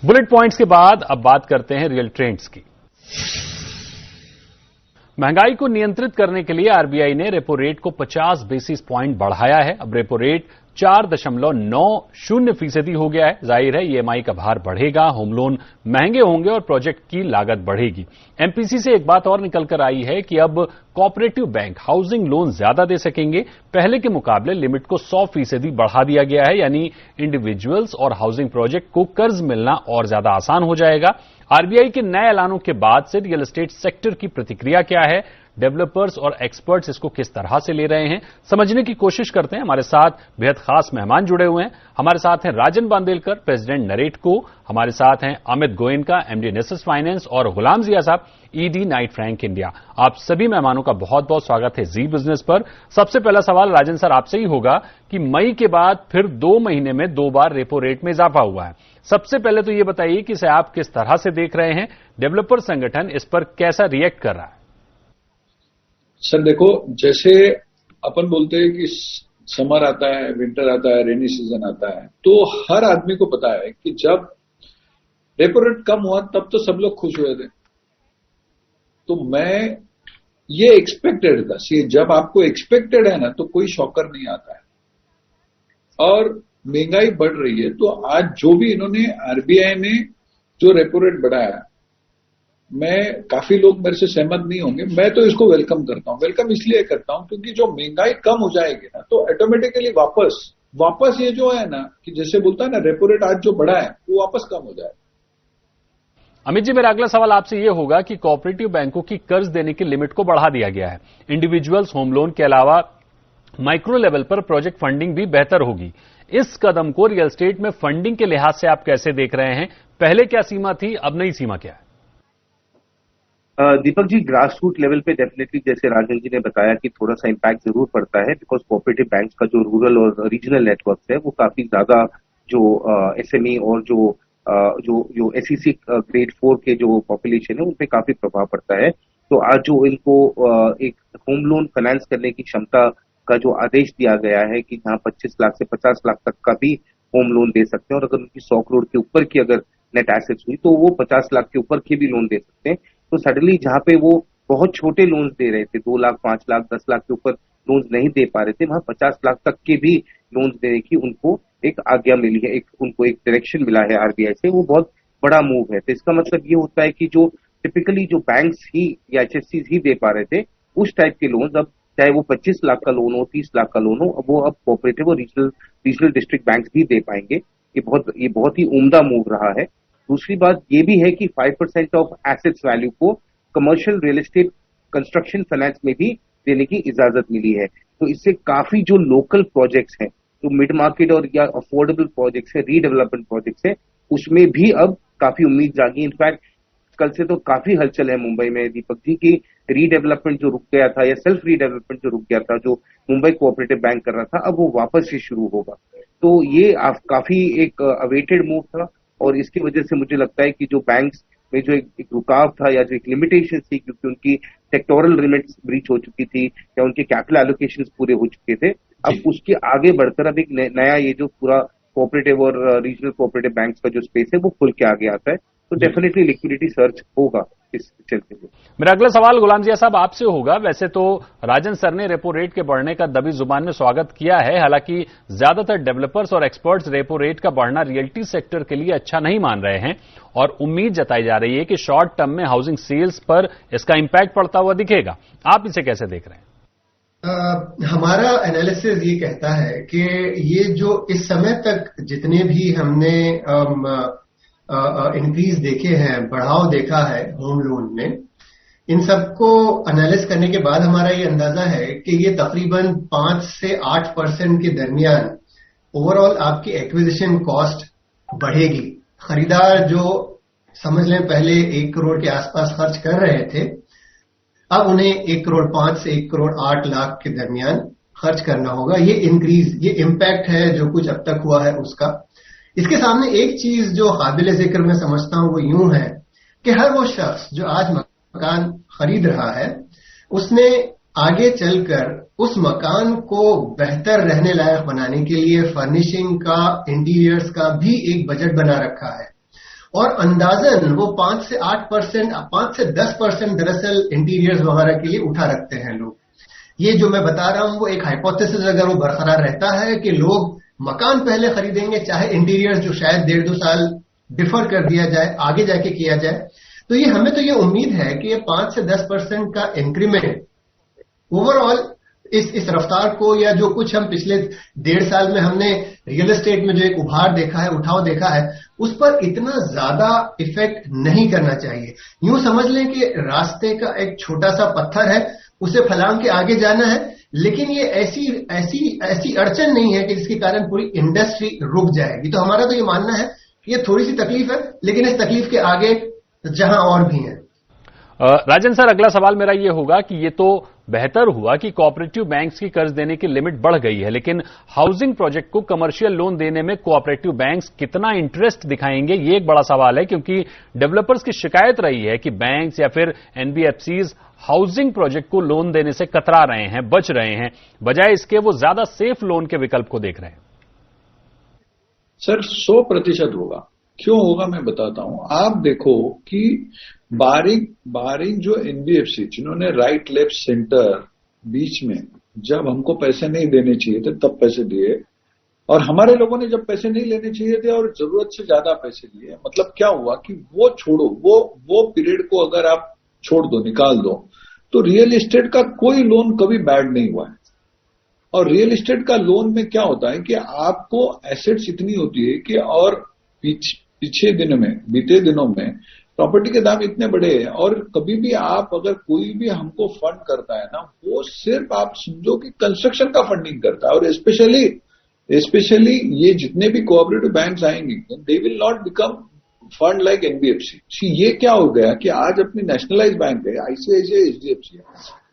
Bullet points के बाद अब बात करते हैं रियल ट्रेंड्स की। महंगाई को नियंत्रित करने के लिए आरबीआई ने रेपो रेट को 50 बेसिस पॉइंट बढ़ाया है। अब रेपो रेट 4.90% हो गया है। जाहिर है ईएमआई का भार बढ़ेगा, होम लोन महंगे होंगे और प्रोजेक्ट की लागत बढ़ेगी। एमपीसी से एक बात और निकलकर आई है कि अब कोऑपरेटिव बैंक हाउसिंग लोन ज्यादा दे सकेंगे। पहले के मुकाबले लिमिट को 100% बढ़ा दिया गया है, यानी इंडिविजुअल्स और हाउसिंग प्रोजेक्ट को कर्ज मिलना और ज्यादा आसान हो जाएगा। आरबीआई के नए ऐलानों के बाद से रियल एस्टेट सेक्टर की प्रतिक्रिया क्या है, डेवलपर्स और एक्सपर्ट्स इसको किस तरह से ले रहे हैं, समझने की कोशिश करते हैं। हमारे साथ बेहद खास मेहमान जुड़े हुए हैं। हमारे साथ हैं राजन बांदेलकर, प्रेसिडेंट नरेटको। हमारे साथ हैं अमित गोयनका, एमडी नेसेस फाइनेंस, और गुलाम जिया साहब, ईडी नाइट फ्रैंक इंडिया। आप सभी मेहमानों का बहुत बहुत स्वागत है जी बिजनेस पर। सबसे पहला सवाल राजन सर आपसे ही होगा कि मई के बाद फिर 2 महीने में 2 बार रेपो रेट में इजाफा हुआ है। सबसे पहले तो ये बताइए कि इसे आप किस तरह से देख रहे हैं, डेवलपर संगठन इस पर कैसा रिएक्ट कर रहा है? सर देखो, जैसे अपन बोलते हैं कि समर आता है, विंटर आता है, रेनी सीजन आता है, तो हर आदमी को पता है कि जब रेपो रेट कम हुआ तब तो सब लोग खुश हुए थे। तो मैं ये एक्सपेक्टेड था। जब आपको एक्सपेक्टेड है ना तो कोई शॉकर नहीं आता है। और महंगाई बढ़ रही है तो आज जो भी इन्होंने आरबीआई ने जो रेपो रेट बढ़ाया, मैं काफी लोग मेरे से सहमत नहीं होंगे, मैं तो इसको वेलकम करता हूं। वेलकम इसलिए करता हूं क्योंकि जो महंगाई कम हो जाएगी ना तो ऑटोमेटिकली वापस ये जो है ना कि जैसे बोलता है ना रेपो रेट आज जो बढ़ा है वो वापस कम हो जाए। अमित जी, मेरा अगला सवाल आपसे यह होगा कि कोऑपरेटिव बैंकों की कर्ज देने की लिमिट को बढ़ा दिया गया है। इंडिविजुअल्स होम लोन के अलावा माइक्रो लेवल पर प्रोजेक्ट फंडिंग भी बेहतर होगी। इस कदम को रियल एस्टेट में फंडिंग के लिहाज से आप कैसे देख रहे हैं? पहले क्या सीमा थी, अब नई सीमा क्या है? Deepak ji, grass root level पे डेफिनेटली जैसे राजन जी ने बताया कि थोड़ा सा इम्पैक्ट जरूर पड़ता है, बिकॉज कोऑपरेटिव बैंक का जो रूरल और रीजनल नेटवर्क है वो काफी ज्यादा जो एसएमई और जो एसईसी ग्रेड 4 के जो पॉपुलेशन है उन पे काफी प्रभाव पड़ता है। तो आज जो इनको एक होम लोन फाइनेंस करने की क्षमता का जो आदेश दिया गया है कि जहां 25 लाख से 50 लाख तक का भी होम लोन दे सकते हैं, और अगर उनकी 100 करोड़ के ऊपर की अगर नेट एसेट्स हुई तो वो 50 लाख के ऊपर के भी लोन दे सकते हैं। तो सडनली जहां पे वो बहुत छोटे लोन्स दे रहे थे, 2 लाख, 5 लाख, 10 लाख के ऊपर लोन्स नहीं दे पा रहे थे, वहां 50 लाख तक के भी लोन्स देने की उनको एक आज्ञा मिली है, उनको एक डायरेक्शन मिला है आरबीआई से। वो बहुत बड़ा मूव है। तो इसका मतलब ये होता है कि जो टिपिकली जो बैंक्स ही या एचएफसीज ही दे पा रहे थे उस टाइप के लोन्स, अब चाहे वो 25 लाख का लोन हो, 30 लाख का लोन हो, वो अब कोऑपरेटिव और रीजनल डिस्ट्रिक्ट बैंक्स भी दे पाएंगे। ये बहुत ही उम्दा मूव रहा है। दूसरी बात ये भी है कि 5% ऑफ एसेट्स वैल्यू को commercial real estate construction finance में भी देने की इजाजत मिली है। तो इससे काफी जो लोकल प्रोजेक्ट्स हैं, जो मिड मार्केट और या अफोर्डेबल प्रोजेक्ट्स है, रीडेवलपमेंट प्रोजेक्ट्स है, उसमें भी अब काफी उम्मीद जागी। इनफैक्ट कल से तो काफी हलचल है मुंबई में दीपक जी की रीडेवलपमेंट जो रुक गया था या सेल्फ रीडेवलपमेंट जो रुक गया था, जो मुंबई कोऑपरेटिव बैंक कर रहा था, अब वो वापस से शुरू होगा। तो ये काफी एक अवेटेड मूव था, और इसकी वजह से मुझे लगता है कि जो बैंक्स में जो एक रुकाव था या जो एक लिमिटेशन थी, क्योंकि उनकी सेक्टोरल लिमिट्स ब्रीच हो चुकी थी या उनके कैपिटल एलोकेशंस पूरे हो चुके थे, अब उसके आगे बढ़कर अब एक नया ये जो पूरा कोऑपरेटिव और रीजनल कोऑपरेटिव बैंक्स का जो स्पेस है वो खुल के आगे आता है। तो डेफिनेटली लिक्विडिटी सर्च होगा इस चलते हुए। मेरा अगला सवाल गुलाम जिया साहब आपसे होगा। वैसे तो राजन सर ने रेपो रेट के बढ़ने का दबी जुबान में स्वागत किया है, हालांकि ज्यादातर डेवलपर्स और एक्सपर्ट्स रेपो रेट का बढ़ना रियल्टी सेक्टर के लिए अच्छा नहीं मान रहे हैं, और उम्मीद जताई जा रही है कि शॉर्ट टर्म में हाउसिंग सेल्स पर इसका इंपैक्ट पड़ता हुआ दिखेगा। आप इसे कैसे देख रहे हैं? हमारा एनालिसिस ये कहता है कि ये जो इस समय तक जितने भी हमने इंक्रीज देखे हैं, बढ़ाव देखा है होम लोन में, इन सबको एनालिस करने के बाद हमारा ये अंदाजा है कि ये तकरीबन 5 से 8% के दरमियान ओवरऑल आपकी एक्विजिशन कॉस्ट बढ़ेगी। खरीदार जो समझ लें पहले 1 करोड़ के आसपास खर्च कर रहे थे, अब उन्हें 1 करोड़ 5 से 1 करोड़ 8 लाख के दरमियान खर्च करना होगा। ये इंक्रीज, ये इम्पैक्ट है जो कुछ अब तक हुआ है उसका। इसके सामने एक चीज जो काबिल जिक्र मैं समझता हूं वो यूं है कि हर वो शख्स जो आज मकान खरीद रहा है, उसने आगे चलकर उस मकान को बेहतर रहने लायक बनाने के लिए फर्निशिंग का, इंटीरियर्स का भी एक बजट बना रखा है। और अंदाजन वो 5 से 8%, 5 से 10% दरअसल इंटीरियर्स वगैरह के लिए उठा रखते हैं लोग। ये जो मैं बता रहा हूं वो एक हाइपोथेसिस अगर वो बरकरार रहता है कि लोग मकान पहले खरीदेंगे, चाहे इंटीरियर्स जो शायद 1.5-2 साल डिफर कर दिया जाए, आगे जाके किया जाए, तो ये हमें तो ये उम्मीद है कि ये 5 से 10% का इंक्रीमेंट ओवरऑल इस रफ्तार को, या जो कुछ हम पिछले 1.5 साल में हमने रियल एस्टेट में जो एक उभार देखा है, उठाव देखा है, उस पर इतना ज्यादा इफेक्ट नहीं करना चाहिए। यूं समझ लें कि रास्ते का एक छोटा सा पत्थर है, उसे फलांग के आगे जाना है, लेकिन ये ऐसी अड़चन नहीं है कि जिसके कारण पूरी इंडस्ट्री रुक जाएगी। तो हमारा तो ये मानना है कि ये थोड़ी सी तकलीफ है, लेकिन इस तकलीफ के आगे जहां और भी है। राजन सर, अगला सवाल मेरा ये होगा कि ये तो बेहतर हुआ कि कोऑपरेटिव बैंक्स की कर्ज देने की लिमिट बढ़ गई है, लेकिन हाउसिंग प्रोजेक्ट को कमर्शियल लोन देने में कोऑपरेटिव बैंक्स कितना इंटरेस्ट दिखाएंगे, ये एक बड़ा सवाल है, क्योंकि डेवलपर्स की शिकायत रही है कि बैंक्स या फिर एनबीएफसीज हाउसिंग प्रोजेक्ट को लोन देने से कतरा रहे हैं, बच रहे हैं, बजाय इसके वो ज्यादा सेफ लोन के विकल्प को देख रहे हैं। सर 100% होगा। क्यों होगा मैं बताता हूं। आप देखो कि बारिंग जो एनबीएफसी जिन्होंने राइट लेफ्ट सेंटर बीच में जब हमको पैसे नहीं देने चाहिए थे तब पैसे दिए, और हमारे लोगों ने जब पैसे नहीं लेने चाहिए थे और जरूरत से ज्यादा पैसे दिए, मतलब क्या हुआ कि वो छोड़ो, वो पीरियड को अगर आप छोड़ दो, निकाल दो, तो रियल एस्टेट का कोई लोन कभी बैड नहीं हुआ है। और रियल एस्टेट का लोन में क्या होता है कि आपको एसेट्स इतनी होती है कि, और बीते दिनों में प्रॉपर्टी के दाम इतने बड़े हैं, और कभी भी आप अगर कोई भी हमको फंड करता है ना, वो सिर्फ आप समझो कि कंस्ट्रक्शन का फंडिंग करता है। और स्पेशली ये जितने भी कोऑपरेटिव बैंक्स आएंगे, they will not become fund like NBFC. ये क्या हो गया कि आज अपनी नेशनलाइज बैंक है, आईसीआईसीआई, एचडीएफसी है,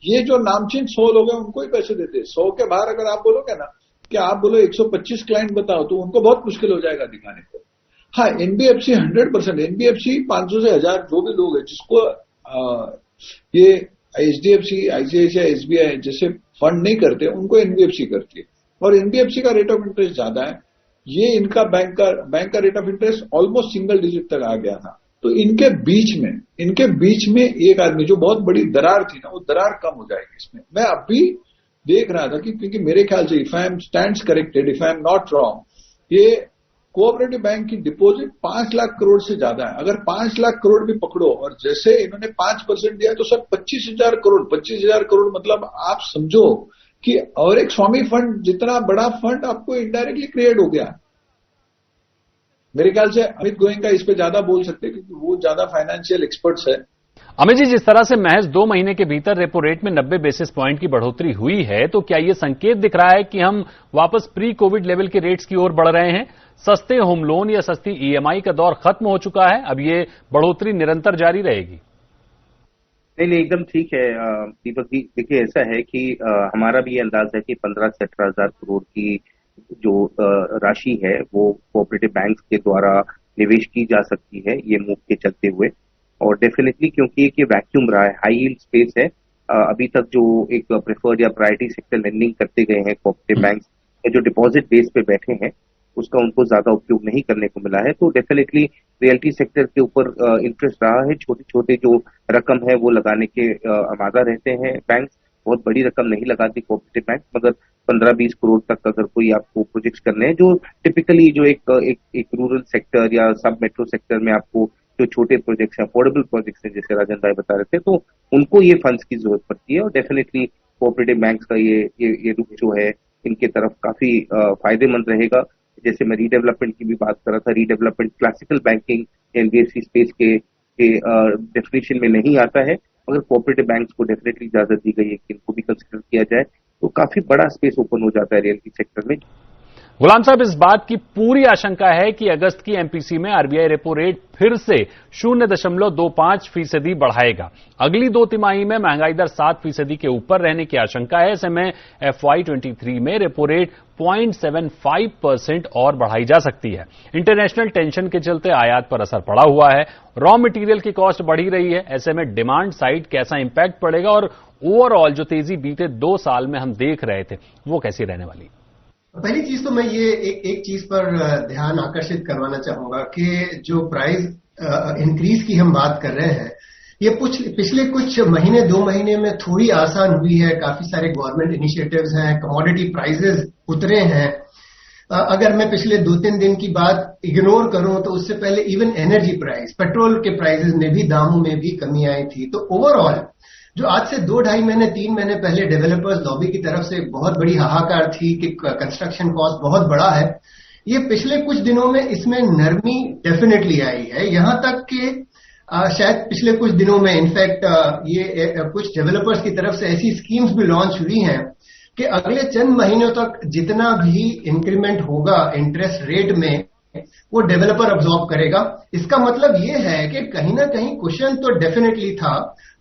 ये जो नामचीन 100 लोग हैं उनको ही पैसे देते हैं। 100 के बाहर अगर आप बोलोगे ना कि आप बोलो 125 क्लाइंट बताओ, तो उनको बहुत मुश्किल हो जाएगा दिखाने को। हाँ, एनबीएफसी 100%, एनबीएफसी 500 से 1000 जो भी लोग हैं जिसको ये एचडीएफसी, आईसीआईसीआई, एसबीआई जैसे फंड नहीं करते, उनको एनबीएफसी करती है। और एनबीएफसी का रेट ऑफ इंटरेस्ट ज्यादा है, ये इनका बैंक का rate of interest almost single digit तक आ गया था। तो इनके बीच में एक आदमी, जो बहुत बड़ी दरार थी ना, वो दरार कम हो जाएगी इसमें। मैं अभी देख रहा था कि क्योंकि मेरे ख्याल से if I am stands corrected, if I am not wrong, ये कोऑपरेटिव बैंक की डिपॉजिट 5 लाख करोड़ से ज्यादा है। अगर 5 लाख करोड़ भी पकड़ो, और जैसे इन्होंने 5% दिया, तो सर 25,000 करोड़ मतलब आप समझो कि और एक स्वामी फंड जितना बड़ा फंड आपको इनडायरेक्टली क्रिएट हो गया। मेरे ख्याल से अमित गोयनका इस पे ज्यादा बोल सकते हैं, क्योंकि वो ज्यादा फाइनेंशियल एक्सपर्ट्स है। अमित जी, जिस तरह से महज 2 महीने के भीतर रेपो रेट में 90 बेसिस पॉइंट की बढ़ोतरी हुई है, तो क्या यह संकेत दिख रहा है कि हम वापस प्री कोविड लेवल के रेट्स की ओर बढ़ रहे हैं? सस्ते होम लोन या सस्ती ईएमआई का दौर खत्म हो चुका है, अब ये बढ़ोतरी निरंतर जारी रहेगी? नहीं, एकदम ठीक है दीपक जी। देखिए, ऐसा है कि हमारा भी ये अंदाज है कि 15 से 18,000 करोड़ की जो राशि है वो कोऑपरेटिव बैंक के द्वारा निवेश की जा सकती है ये मूव के चलते हुए। और डेफिनेटली क्योंकि एक ये वैक्यूम रहा है, हाई यील्ड स्पेस है, अभी तक जो एक प्रेफर्ड या प्रायोरिटी सेक्टर लेंडिंग करते गए हैं कोऑपरेटिव बैंक, जो डिपॉजिट बेस पे बैठे हैं, उसका उनको ज्यादा उपयोग नहीं करने को मिला है। तो डेफिनेटली रियल्टी सेक्टर के ऊपर इंटरेस्ट रहा है। छोटे छोटे जो रकम है वो लगाने के आमादा रहते हैं बैंक। बहुत बड़ी रकम नहीं लगाती कोऑपरेटिव बैंक, मगर 15-20 करोड़ तक अगर कोई आपको प्रोजेक्ट करने हैं, जो टिपिकली जो एक रूरल सेक्टर या सब मेट्रो सेक्टर में आपको जो छोटे प्रोजेक्ट्स हैं, अफोर्डेबल प्रोजेक्ट्स हैं, जैसे राजन भाई बता रहे थे, तो उनको ये फंड्स की जरूरत पड़ती है। और डेफिनेटली कोऑपरेटिव बैंक्स का ये रुख जो है इनके तरफ काफी फायदेमंद रहेगा। जैसे मैं रीडेवलपमेंट की भी बात कर रहा था, redevelopment classical banking NBFC space के डेफिनेशन में नहीं आता है, मगर कोऑपरेटिव बैंक्स को डेफिनेटली इजाजत दी गई है कि इनको भी कंसिडर किया जाए, तो काफी बड़ा स्पेस ओपन हो जाता है रियल्टी सेक्टर में। गुलाम साहब, इस बात की पूरी आशंका है कि अगस्त की एमपीसी में आरबीआई रेपो रेट फिर से 0.25% बढ़ाएगा। अगली 2 तिमाही में महंगाई दर 7% के ऊपर रहने की आशंका है। ऐसे में FY23 में रेपो रेट 0.75% और बढ़ाई जा सकती है। इंटरनेशनल टेंशन के चलते आयात पर असर पड़ा हुआ है, रॉ मटेरियल की कॉस्ट बढ़ी रही है। ऐसे में डिमांड साइड कैसा इंपैक्ट पड़ेगा और ओवरऑल जो तेजी बीते 2 साल में हम देख रहे थे वो कैसी रहने वाली? पहली चीज तो मैं ये एक चीज पर ध्यान आकर्षित करवाना चाहूंगा कि जो प्राइस इंक्रीज की हम बात कर रहे हैं, ये पिछले कुछ महीने 2 महीने में थोड़ी आसान हुई है। काफी सारे गवर्नमेंट इनिशिएटिव्स हैं, कमोडिटी प्राइसेस उतरे हैं। अगर मैं पिछले 2-3 दिन की बात इग्नोर करूं तो उससे पहले इवन एनर्जी प्राइस, पेट्रोल के प्राइसेस में भी, दामों में भी कमी आई थी। तो ओवरऑल जो आज से 2-2.5 महीने 3 महीने पहले डेवलपर्स लॉबी की तरफ से बहुत बड़ी हाहाकार थी कि कंस्ट्रक्शन कॉस्ट बहुत बड़ा है, ये पिछले कुछ दिनों में इसमें नरमी डेफिनेटली आई है। यहां तक कि शायद पिछले कुछ दिनों में इनफैक्ट ये कुछ डेवलपर्स की तरफ से ऐसी स्कीम्स भी लॉन्च हुई हैं कि अगले चंद महीनों तक जितना भी इंक्रीमेंट होगा इंटरेस्ट रेट में, वो डेवलपर अब्सॉर्ब करेगा। इसका मतलब ये है कि कहीं ना कहीं कुशन तो डेफिनेटली था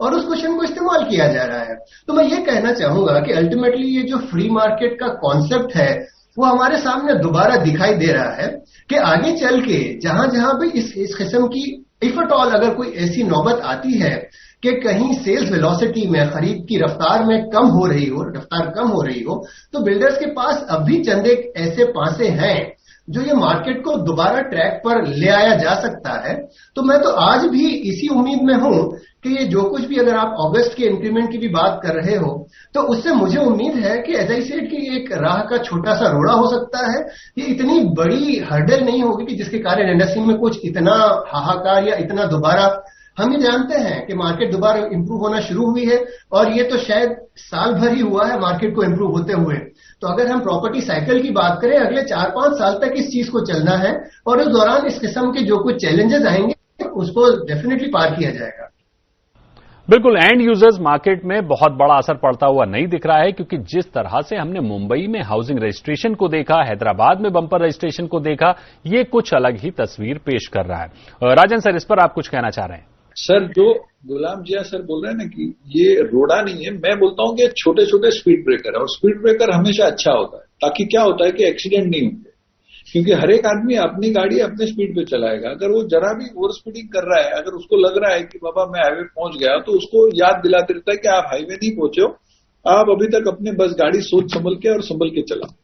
और उस कुशन को इस्तेमाल किया जा रहा है। तो मैं ये कहना चाहूंगा कि अल्टीमेटली ये जो फ्री मार्केट का कॉन्सेप्ट है वो हमारे सामने दोबारा दिखाई दे रहा है कि आगे चल के जहां जहां भी इस किस्म की इफ एट ऑल अगर कोई ऐसी नौबत आती है कि कहीं सेल्स वेलोसिटी में, खरीद की रफ्तार में रफ्तार कम हो रही हो, तो बिल्डर्स के पास अब भी चंद एक ऐसे पासे हैं जो ये मार्केट को दोबारा ट्रैक पर ले आया जा सकता है। तो मैं तो आज भी इसी उम्मीद में हूं कि ये जो कुछ भी, अगर आप अगस्त के इंक्रीमेंट की भी बात कर रहे हो, तो उससे मुझे उम्मीद है कि एज आई सेड कि एक राह का छोटा सा रोड़ा हो सकता है। ये इतनी बड़ी हर्डल नहीं होगी कि जिसके कारण इंडस्ट्री में कुछ इतना हाहाकार या इतना दोबारा, हम ये जानते हैं कि मार्केट दोबारा इंप्रूव होना शुरू हुई है और ये तो शायद साल भर ही हुआ है मार्केट को इंप्रूव होते हुए। तो अगर हम प्रॉपर्टी साइकिल की बात करें, अगले 4-5 साल तक इस चीज को चलना है और उस दौरान इस किस्म के जो कुछ चैलेंजेस आएंगे उसको डेफिनेटली पार किया जाएगा। बिल्कुल, एंड यूजर्स मार्केट में बहुत बड़ा असर पड़ता हुआ नहीं दिख रहा है, क्योंकि जिस तरह से हमने मुंबई में हाउसिंग रजिस्ट्रेशन को देखा, हैदराबाद में बंपर रजिस्ट्रेशन को देखा, ये कुछ अलग ही तस्वीर पेश कर रहा है। राजन सर, इस पर आप कुछ कहना चाह रहे हैं? सर, जो गुलाम जिया सर बोल रहे हैं ना कि ये रोड़ा नहीं है, मैं बोलता हूं कि छोटे छोटे स्पीड ब्रेकर है और स्पीड ब्रेकर हमेशा अच्छा होता है, ताकि क्या होता है कि एक्सीडेंट नहीं होंगे। क्योंकि हर एक आदमी अपनी गाड़ी अपने स्पीड पे चलाएगा। अगर वो जरा भी ओवर स्पीडिंग कर रहा है, अगर उसको लग रहा है कि बाबा मैं हाईवे पहुंच गया, तो उसको याद दिलाते रहता है कि आप हाईवे नहीं पहुंचे हो, आप अभी तक अपने बस गाड़ी सोच संभल के और संभल के चलाओ।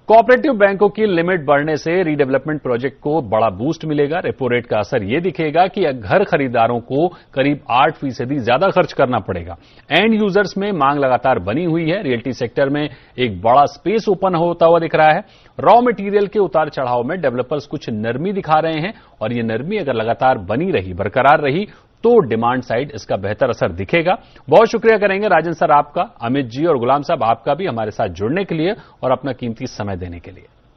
कोऑपरेटिव बैंकों की लिमिट बढ़ने से रीडेवलपमेंट प्रोजेक्ट को बड़ा बूस्ट मिलेगा। रेपो रेट का असर यह दिखेगा कि घर खरीदारों को करीब 8% ज्यादा खर्च करना पड़ेगा। एंड यूजर्स में मांग लगातार बनी हुई है। रियल्टी सेक्टर में एक बड़ा स्पेस ओपन होता हुआ दिख रहा है। रॉ मटेरियल के उतार चढ़ाव में डेवलपर्स कुछ नरमी दिखा रहे हैं और ये नरमी अगर लगातार बनी रही, बरकरार रही, तो डिमांड साइड इसका बेहतर असर दिखेगा। बहुत शुक्रिया करेंगे राजन सर आपका, अमित जी और गुलाम साहब आपका भी हमारे साथ जुड़ने के लिए और अपना कीमती समय देने के लिए।